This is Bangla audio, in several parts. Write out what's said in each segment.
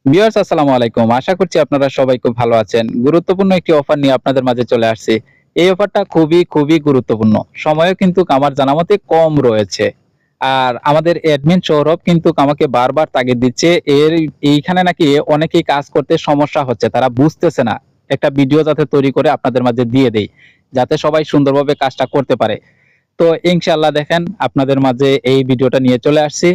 ভিউয়ার্স আসসালামু আলাইকুম। আশা করছি আপনারা সবাই খুব ভালো আছেন। গুরুত্বপূর্ণ একটি অফার নিয়ে আপনাদের মাঝে চলে আসছি। এই অফারটা খুবই গুরুত্বপূর্ণ। সময়ও কিন্তু আমার জানামতে কম রয়েছে। আর আমাদের অ্যাডমিন সৌরভ কিন্তু আমাকে বারবার তাগিদ দিচ্ছে। এইখানে নাকি অনেকেই কাজ করতে সমস্যা হচ্ছে। তারা বুঝতেছে না। একটা ভিডিও যাতে তৈরি করে আপনাদের মাঝে দিয়ে দেই। যাতে সবাই সুন্দরভাবে কাজটা করতে পারে। তো ইনশাআল্লাহ দেখেন আপনাদের মাঝে এই ভিডিওটা নিয়ে চলে আসছি।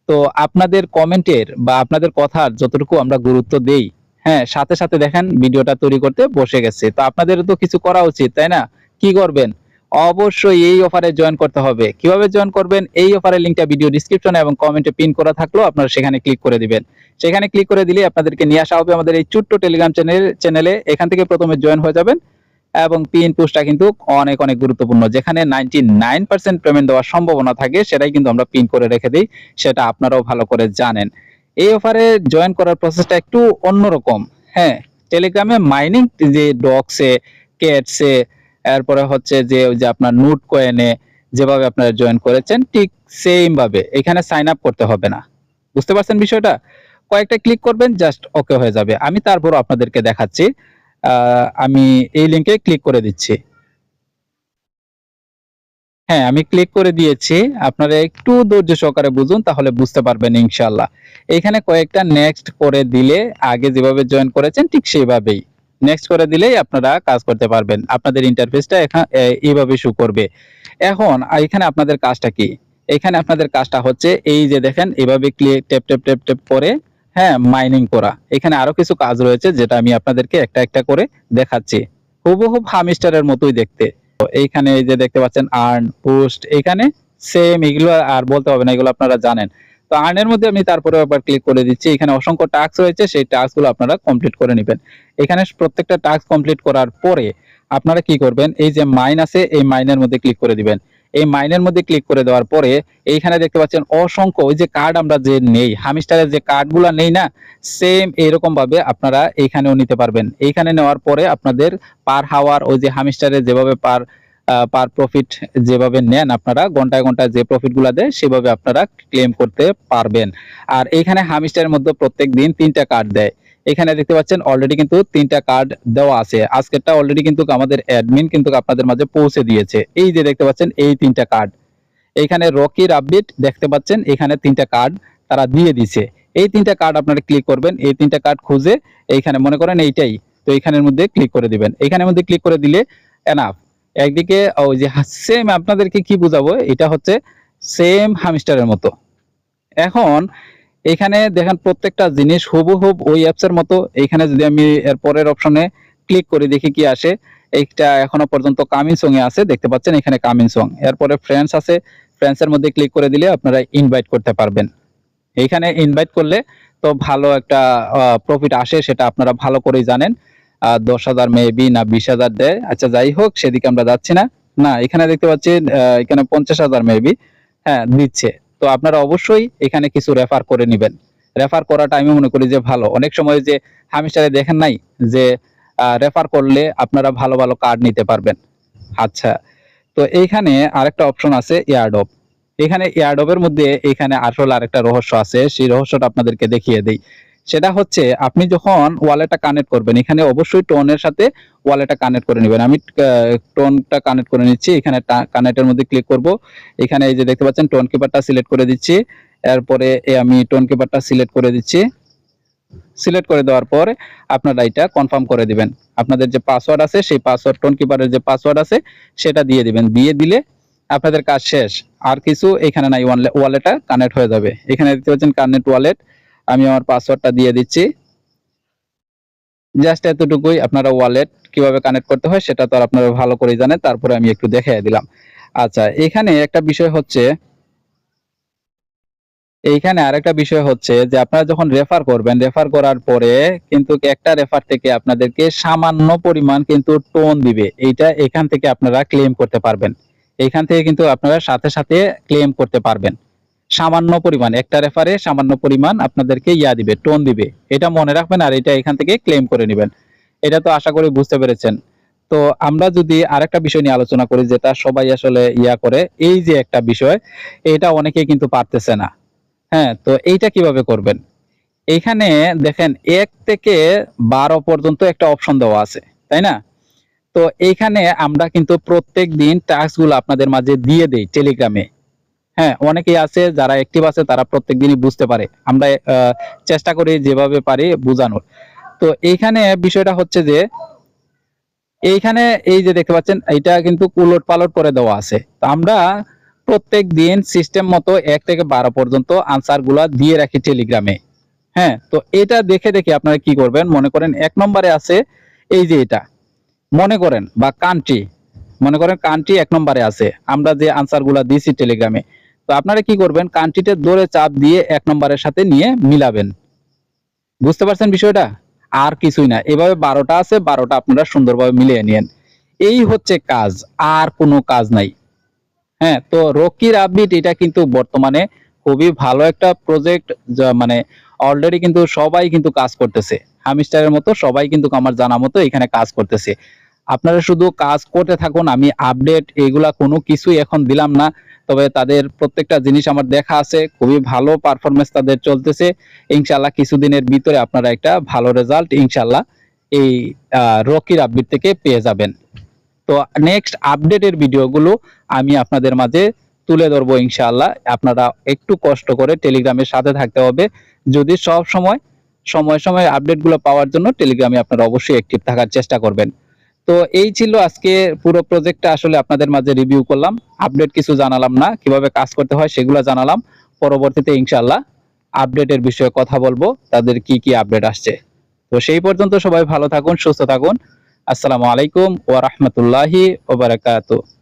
তো আপনাদের কমেন্টের বা আপনাদের কথার যতটুকু আমরা গুরুত্ব দেই, হ্যাঁ, সাথে দেখেন ভিডিওটা তৈরি করতে বসে গেছে। তো আপনাদেরও তো কিছু করা উচিত, তাই না? কি করবেন? অবশ্যই এই অফারে জয়েন করতে হবে। কিভাবে জয়েন করবেন? এই অফারের লিংকটা ভিডিও ডেসক্রিপশনে এবং কমেন্টে পিন করা থাকলেও আপনারা সেখানে ক্লিক করে দিবেন। সেখানে ক্লিক করে দিলেই আপনাদেরকে নিয়ে আসা হবে আমাদের এই ছোট্ট টেলিগ্রাম চ্যানেলে। এখান থেকে ১ম এ জয়েন হয়ে যাবেন। এবং পিন পুশটা কিন্তু অনেক গুরুত্বপূর্ণ। যেখানে 99% পেমেন্ট দেওয়ার সম্ভাবনা থাকে সেটাই কিন্তু আমরা পিন করে রেখে দেই। সেটা আপনারাও ভালো করে জানেন। এই অফারে জয়েন করার প্রসেসটা একটু অন্যরকম। হ্যাঁ, টেলিগ্রামে মাইনিং যে ডক্সে, ক্যাটসে, এরপরে হচ্ছে যে ওই যে আপনার নোট কয়েনে যেভাবে আপনারা জয়েন করেছেন ঠিক সেম ভাবে এখানে সাইন আপ করতে হবে না। বুঝতে পারছেন বিষয়টা? কয়েকটা ক্লিক করবেন জাস্ট ওকে হয়ে যাবে। আমি তারপরও আপনাদেরকে দেখাচ্ছি। আমি এই লিংকে ক্লিক করে দিচ্ছি। হ্যাঁ, আমি ক্লিক করে দিয়েছি। আপনারা একটু ধৈর্য সহকারে বুঝুন তাহলে বুঝতে পারবেন ইনশাআল্লাহ। এখানে কয়েকটা নেক্সট করে দিলে আগে যেভাবে জয়েন করেছেন ঠিক সেভাবেই। নেক্সট করে দিলেই আপনারা কাজ করতে পারবেন। আপনাদের ইন্টারফেসটা এইভাবে শো করবে। এখন এখানে আপনাদের কাজটা কি? এখানে আপনাদের কাজটা হচ্ছে এই যে দেখেন এভাবে ট্যাপ করে, হ্যাঁ, মাইনিং করা। এখানে আরো কিছু কাজ রয়েছে যেটা আমি আপনাদেরকে একটা করে দেখাচ্ছি। হুবহু হামস্টারের মতোই দেখতে। এইখানে এই যে দেখতে পাচ্ছেন আর্ন, পোস্ট, এখানে সেম এগুলো আর বলতে হবে না, এগুলো আপনারা জানেন। তো আর্নের মধ্যে আমি তারপরে আবার ক্লিক করে দিচ্ছি। এখানে অসংখ্য টাস্ক রয়েছে, সেই টাস্কগুলো আপনারা কমপ্লিট করে নেবেন। এখানে প্রত্যেকটা টাস্ক কমপ্লিট করার পরে আপনারা কি করবেন, এই যে মাইন আছে এই মাইনের মধ্যে ক্লিক করে দিবেন। এই মাইনের মধ্যে ক্লিক করে দেওয়ার পরে এইখানে দেখতে পাচ্ছেন অসংখ্য ওই যে কার্ড আমরা যে নেই হামিস্টারের যে কার্ডগুলো নেই না, সেম এরকম ভাবে আপনারা এইখানেও নিতে পারবেন। এইখানে নেওয়ার পরে আপনাদের পার হাওয়ার ওই যে হামিস্টারের যেভাবে পার প্রফিট যেভাবে নেন আপনারা ঘন্টায় যে প্রফিট গুলা দেয় সেভাবে আপনারা ক্লেম করতে পারবেন। আর এইখানে হামিস্টারের মধ্যে প্রত্যেক দিন 3টা কার্ড দেয়। এখানে দেখতে পাচ্ছেন অলরেডি কিন্তু 3টা কার্ড দেওয়া আছে। আজকেরটা অলরেডি কিন্তু আমাদের অ্যাডমিন কিন্তু আপনাদের মাঝে পৌঁছে দিয়েছে। এই যে দেখতে পাচ্ছেন এই 3টা কার্ড। এইখানে রকির আপডেট দেখতে পাচ্ছেন, এখানে 3টা কার্ড তারা দিয়ে দিছে। এই 3টা কার্ড আপনারা ক্লিক করবেন। এই 3টা কার্ড খুঁজে এইখানে মনে করেন এইটাই, তো এইখানের মধ্যে ক্লিক করে দিবেন। এইখানের মধ্যে ক্লিক করে দিলে এনাফ। একদিকে ওই যে সেম আপনাদেরকে কি বুঝাবো, এটা হচ্ছে সেম হামস্টারের মতো। এখন এখানে দেখেন প্রত্যেকটা জিনিস হুবহুব ওই অ্যাপস এর মতো। এইখানে যদি আমি এর পরের অপশনে ক্লিক করি দেখি কি আসে। এইটা এখনো পর্যন্ত কামিং সং এ আছে, দেখতে পাচ্ছেন এখানে কামিং সং। এরপরে ফ্রেন্ডস আছে, ফ্রেন্ডস এর মধ্যে ক্লিক করে দিলে আপনারা ইনভাইট করতে পারবেন। এইখানে ইনভাইট করলে তো ভালো একটা প্রফিট আসে, সেটা আপনারা ভালো করেই জানেন। 10,000 মেবি না 20,000 দেয়। আচ্ছা যাই হোক সেদিকে আমরা যাচ্ছি না। না, এখানে দেখতে পাচ্ছি এখানে 50,000 মেবি, হ্যাঁ, দিচ্ছে। তো আপনারা অবশ্যই এখানে কিছু রেফার করে নিবেন। রেফার করাটা আমি মনে করি যে ভালো। অনেক সময় যে হামিস্টারে দেখেন নাই যে রেফার করলে আপনারা ভালো কার্ড নিতে পারবেন। আচ্ছা, তো এইখানে আরেকটা অপশন আছে এয়ারড্রপ। এখানে এয়ারড্রপের মধ্যে এখানে আসলে আরেকটা রহস্য আছে, সেই রহস্যটা আপনাদেরকে দেখিয়ে দেই। সেটা হচ্ছে আপনি যখন ওয়ালেটটা কানেক্ট করবেন এখানে অবশ্যই টোনের সাথে ওয়ালেটটা কানেক্ট করে নেবেন। আমি টোনটা কানেক্ট করে নিচ্ছি। এখানে কানেক্টের মধ্যে ক্লিক করব। এখানে এই যে দেখতে পাচ্ছেন টোন কিপারটা সিলেক্ট করে দিচ্ছি। এরপরে আমি টোন কিপারটা সিলেক্ট করে দিচ্ছি। সিলেক্ট করে দেওয়ার পর আপনারা এটা কনফার্ম করে দিবেন। আপনাদের যে পাসওয়ার্ড আছে সেই পাসওয়ার্ড টোন কিপারের যে পাসওয়ার্ড আছে সেটা দিয়ে দিবেন। দিয়ে দিলে আপনাদের কাজ শেষ। আর কিছু এখানে নাই, ওয়ালেটটা কানেক্ট হয়ে যাবে। এখানে দেখতে পাচ্ছেন কানেক্ট ওয়ালেট। আমি আমার পাসওয়ার্ডটা দিয়ে দিচ্ছি। জাস্ট এতটুকুই। আপনারা ওয়ালেট কিভাবে কানেক্ট করতে হয় সেটা তো আর আপনারা ভালো করেই জানেন, তারপরে আমি একটু দেখিয়ে দিলাম। আচ্ছা, এখানে একটা বিষয় হচ্ছে, এইখানে আরেকটা বিষয় হচ্ছে যে আপনারা যখন রেফার করবেন, রেফার করার পরে কিন্তু একটা রেফার থেকে আপনাদেরকে সামান্য পরিমাণ কিন্তু টোন দিবে। এইটা এখান থেকে আপনারা ক্লেম করতে পারবেন। এইখান থেকে কিন্তু আপনারা সাথে ক্লেম করতে পারবেন। সামান্য পরিমাণ একটা রেফারে সামান্য পরিমাণ আপনাদেরকে দিবে, টোন দিবে। এটা মনে রাখবেন আর এটা এখান থেকে ক্লেম করে নেবেন। এটা তো আশা করি বুঝতে পেরেছেন। তো আমরা যদি আরেকটা বিষয় নিয়ে আলোচনা করি যেটা সবাই আসলে করে, এই যে একটা বিষয়, এটা অনেকেই কিন্তু পারতেছে না। হ্যাঁ, তো এইটা কিভাবে করবেন? এইখানে দেখেন 1 থেকে 12 পর্যন্ত একটা অপশন দেওয়া আছে, তাই না? তো এইখানে আমরা কিন্তু প্রত্যেকদিন টাস্কগুলো আপনাদের মাঝে দিয়ে দেই টেলিগ্রামে। হ্যাঁ, অনেকেই আছে যারা অ্যাক্টিভ আছে তারা প্রত্যেকদিনই বুঝতে পারে। আমরা চেষ্টা করি যেভাবে পারি বুঝানোর। তো এইখানে বিষয়টা হচ্ছে যে এইখানে এই যে দেখতে পাচ্ছেন এইটা কিন্তু উলট-পালট করে দেওয়া আছে। তো আমরা প্রত্যেকদিন সিস্টেম মতো 1 থেকে 12 পর্যন্ত আনসার গুলা দিয়ে রাখি টেলিগ্রামে। হ্যাঁ, তো এটা দেখে দেখে আপনারা কি করবেন, মনে করেন 1 নম্বরে আছে এই যে এটা। মনে করেন বা কান্ট্রি, মনে করেন কান্ট্রি 1 নম্বরে আছে। আমরা যে আনসার গুলা দিছি টেলিগ্রামে। তো আপনারা কি করবেন, কান্ট্রিতে ধরে চাপ দিয়ে 1 নম্বরের সাথে নিয়ে মিলাবেন। বুঝতে পারছেন বিষয়টা? আর কিছুই না। এভাবে 12 টা আছে, 12 টা আপনারা সুন্দরভাবে মিলিয়ে নিয়েন। এই হচ্ছে কাজ, আর কোনো কাজ নাই। হ্যাঁ, তো রকি রাব্বিট এটা কিন্তু বর্তমানে খুবই ভালো একটা প্রজেক্ট, যা মানে অলরেডি কিন্তু সবাই কিন্তু কাজ করতেছে। হামিস্টারের মতো সবাই কিন্তু আমার জানা মতো এখানে কাজ করতেছে। আপনারা শুধু কাজ করতে থাকুন, আমি আপডেট এগুলা কোনো কিছুই এখন দিলাম না। তবে তাদের প্রত্যেকটা জিনিস আমার দেখা আছে, খুবই ভালো পারফরম্যান্স তাদের চলতেছে। ইনশাআল্লাহ কিছুদিনের ভিতরে আপনারা একটা ভালো রেজাল্ট ইনশাআল্লাহ এই রকি রাব্বিট থেকে পেয়ে যাবেন। তো নেক্সট আপডেটের ভিডিওগুলো আমি আপনাদের মাঝে তুলে ধরবো ইনশাআল্লাহ। আপনারা একটু কষ্ট করে টেলিগ্রামের সাথে থাকতে হবে। যদি সব সময় সময় আপডেটগুলো পাওয়ার জন্য টেলিগ্রামে আপনারা অবশ্যই অ্যাক্টিভ থাকার চেষ্টা করবেন। তো এই ছিল আজকে পুরো প্রজেক্টটা আসলে আপনাদের মাঝে রিভিউ করলাম। আপডেট কিছু জানালাম না, কিভাবে কাজ করতে হয় সেগুলো জানালাম। পরবর্তীতে ইনশাআল্লাহ আপডেটের বিষয়ে কথা বলবো, তাদের কি কি আপডেট আসছে। তো সেই পর্যন্ত সবাই ভালো থাকুন, সুস্থ থাকুন। আসসালামু আলাইকুম ওয়া রাহমাতুল্লাহি ওয়া বারাকাতুহু।